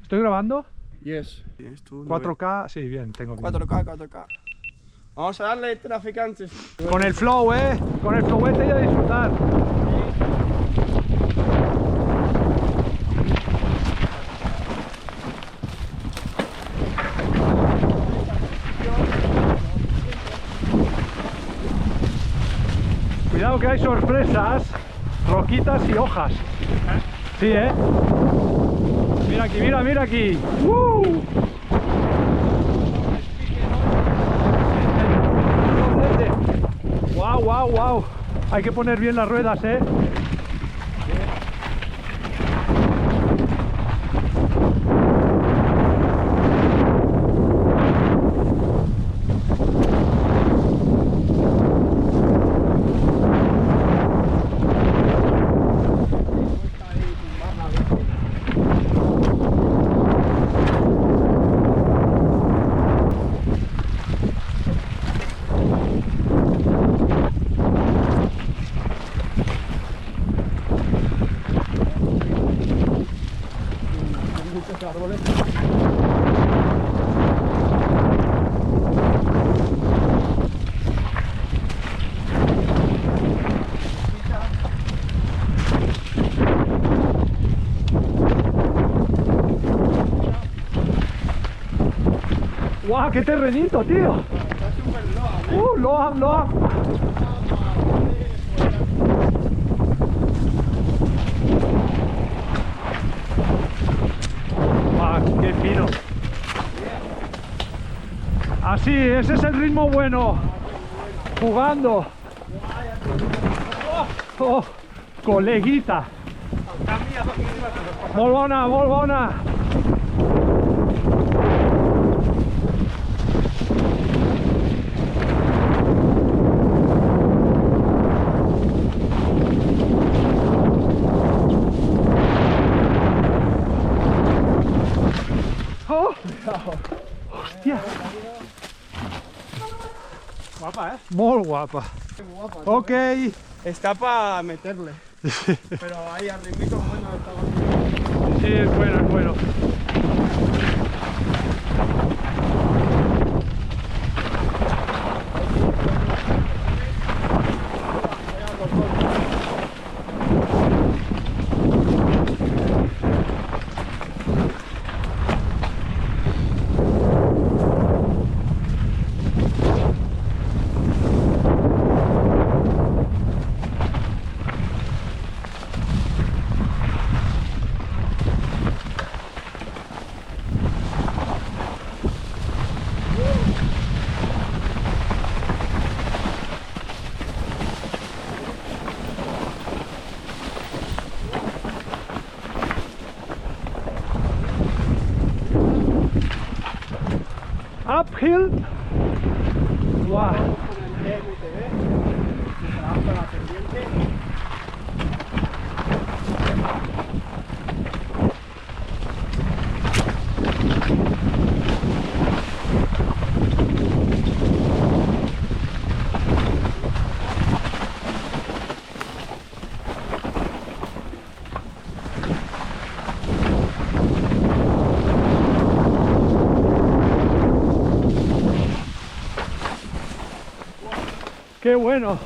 ¿Estoy grabando? Yes. Tienes tú, 4K, sí, bien, tengo bien. 4K, 4K. Vamos a darle, traficantes. Con el flow, con el flowete y a disfrutar. Cuidado que hay sorpresas, roquitas y hojas. Sí, Mira aquí, mira aquí. Wow. Hay que poner bien las ruedas, ¡Guau! ¡Qué terrenito, tío! Loam. ¡Guau! ¡Qué fino! Así, ese es el ritmo bueno. Jugando. Oh, coleguita. Molt bona. Oh, hostia. Guapa, Molt guapa. Ok. Está para meterle. Pero ahí arribito, bueno, estaba. Sí, es bueno. Uphill. Wow. ¡Qué bueno!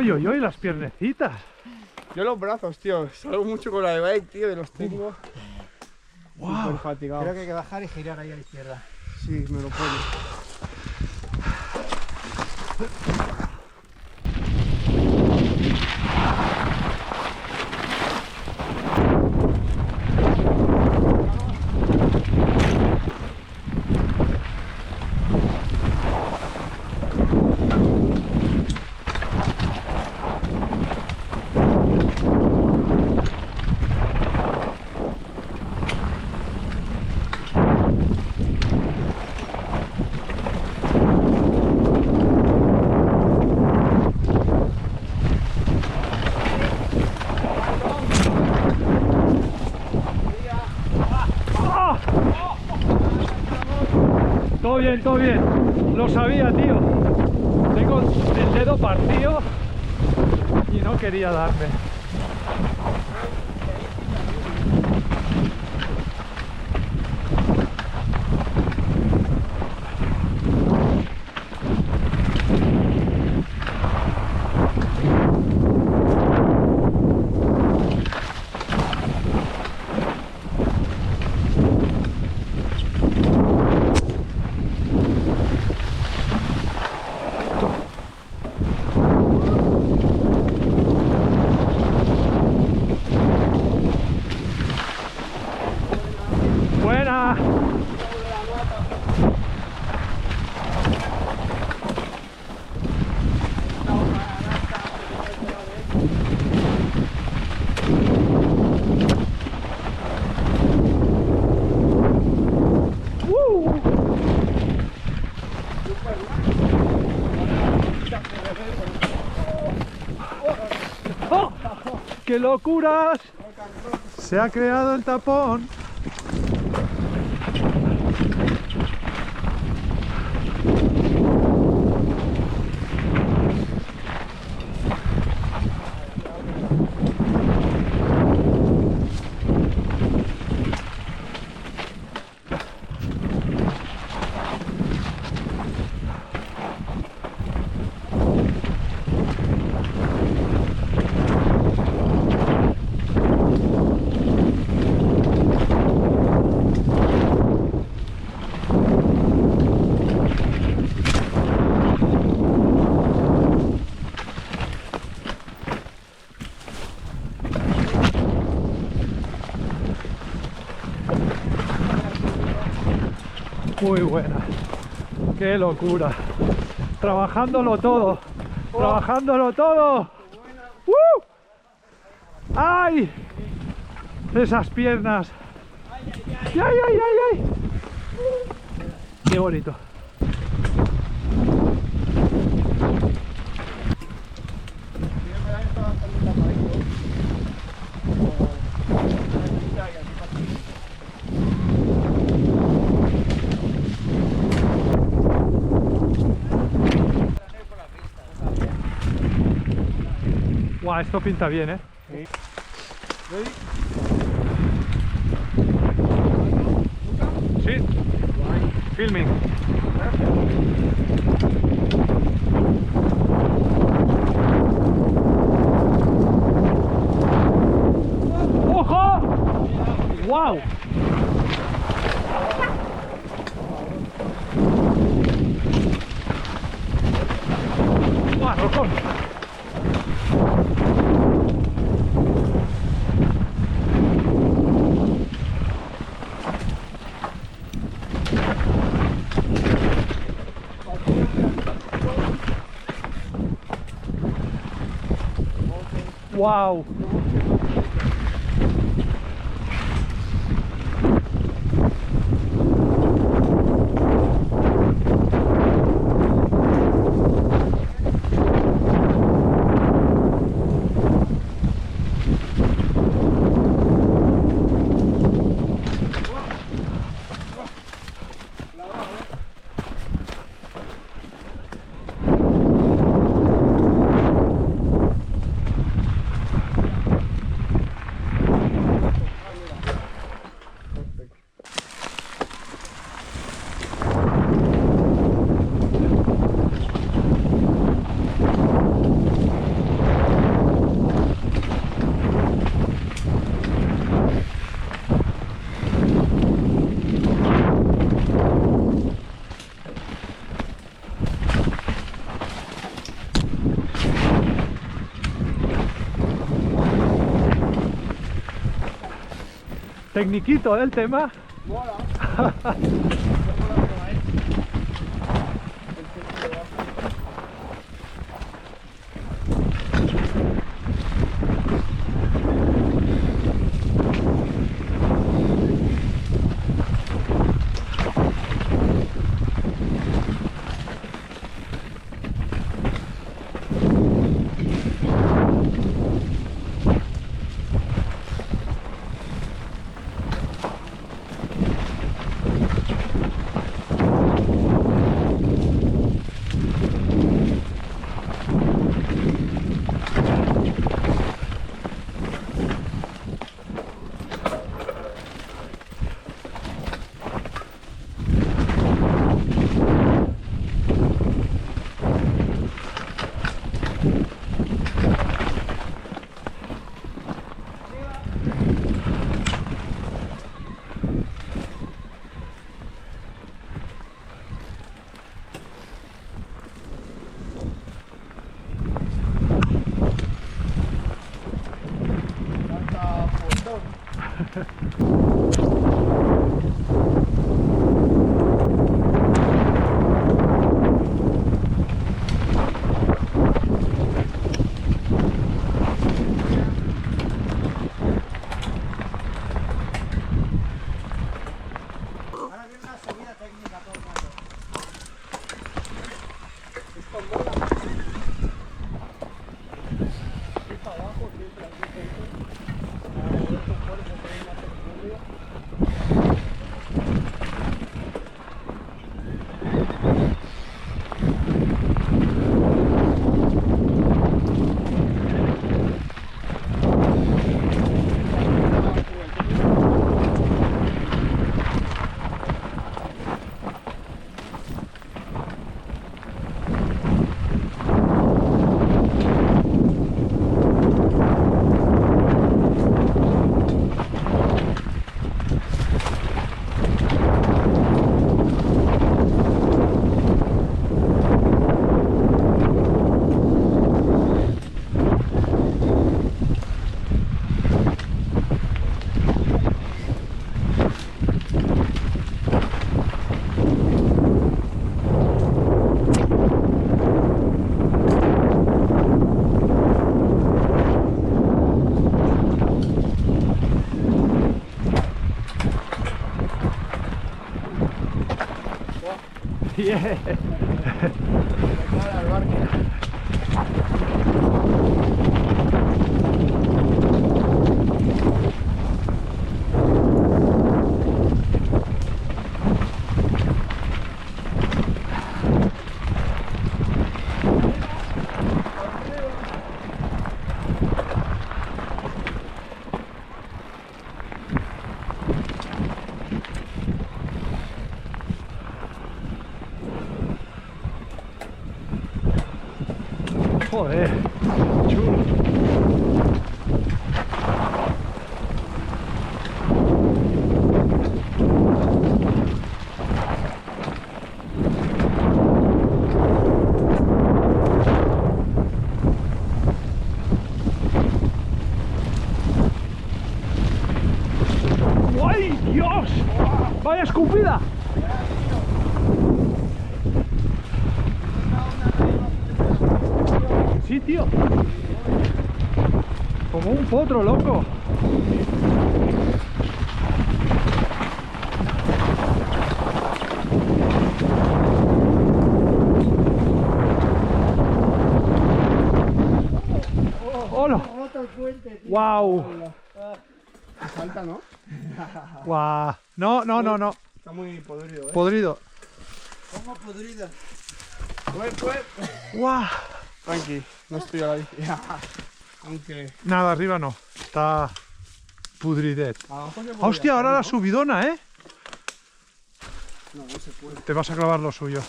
Uy, uy, uy, las piernecitas. Yo los brazos, tío. Salgo mucho con la de bike, tío, y los tengo súper fatigados. Creo que hay que bajar y girar ahí a la izquierda. Sí, me lo pone. Todo bien. Lo sabía, tío. Tengo el dedo partido y no quería darme. Buena. ¡Oh! ¡Qué locuras! Se ha creado el tapón. Muy buena. Qué locura. Trabajándolo todo. Trabajándolo todo. ¡Ay! Esas piernas. ¡Ay, ay, ay, ay! Qué bonito. Guau, esto pinta bien, ¿eh? Sí. Filming. ¡Ojo! ¡Wow! ¡Guau, rocón! ¡Wow! Tecniquito, ¿eh? El tema. Mola. Yeah. Joder, chulo. ¡Ay, Dios! ¡Vaya escupida! Sí, tío. Como un potro, loco. ¡Hola! ¡Wow! Salta, ¿no? ¡Wow! No, no, no, no. Está muy podrido, ¿eh? Podrido. ¿Cómo podrido? ¡Wow! Tranqui, no estoy ahí. Aunque Nada, arriba no. Está pudridet. abajo se podría ¡Hostia! Ahora la hacer, subidona, ¿eh? ¿no? No, no se puede. Te vas a clavar lo suyo.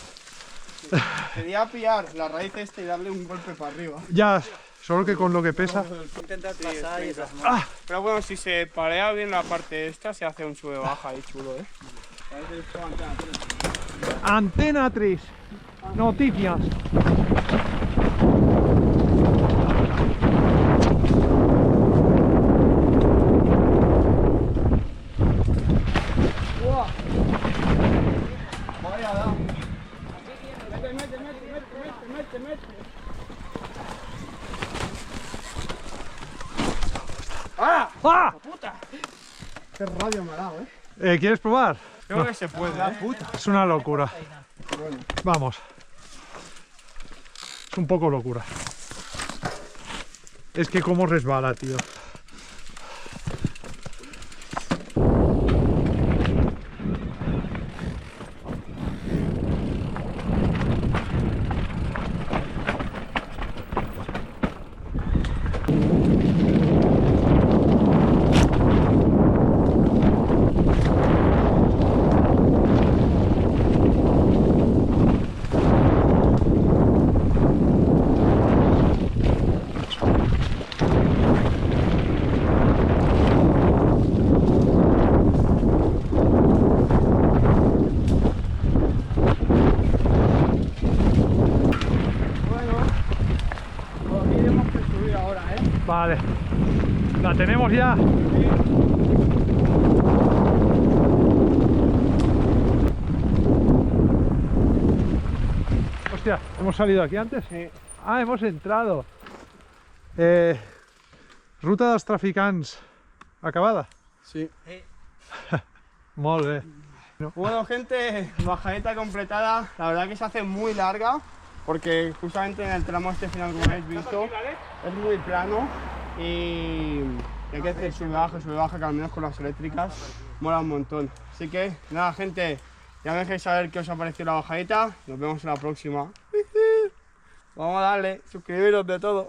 Quería pillar la raíz esta y darle un golpe para arriba. Ya, solo que con lo que pesa. Intentar Sí, pasar y explica. esas ¡Ah! Pero bueno, si se parea bien la parte esta, se hace un sube-baja ahí chulo, ¿eh? Parece esto Antena 3. Noticias. Qué radio me ha dado, ¿Quieres probar? Creo que se puede, Es una locura. Bueno. Vamos. Es un poco locura. Es que cómo resbala, tío. Vale, la tenemos ya. Hostia, ¿hemos salido aquí antes? Sí. Ah, hemos entrado. Ruta dels traficants acabada? Sí. Molt bé. Bueno, gente, bajadita completada. La verdad que se hace muy larga porque justamente en el tramo este final, como habéis visto, es muy plano y hay que hacer sube baja, que al menos con las eléctricas mola un montón. Así que nada, gente, ya me dejéis saber qué os ha parecido la bajadita. Nos vemos en la próxima. Vamos a darle, suscribiros de todo.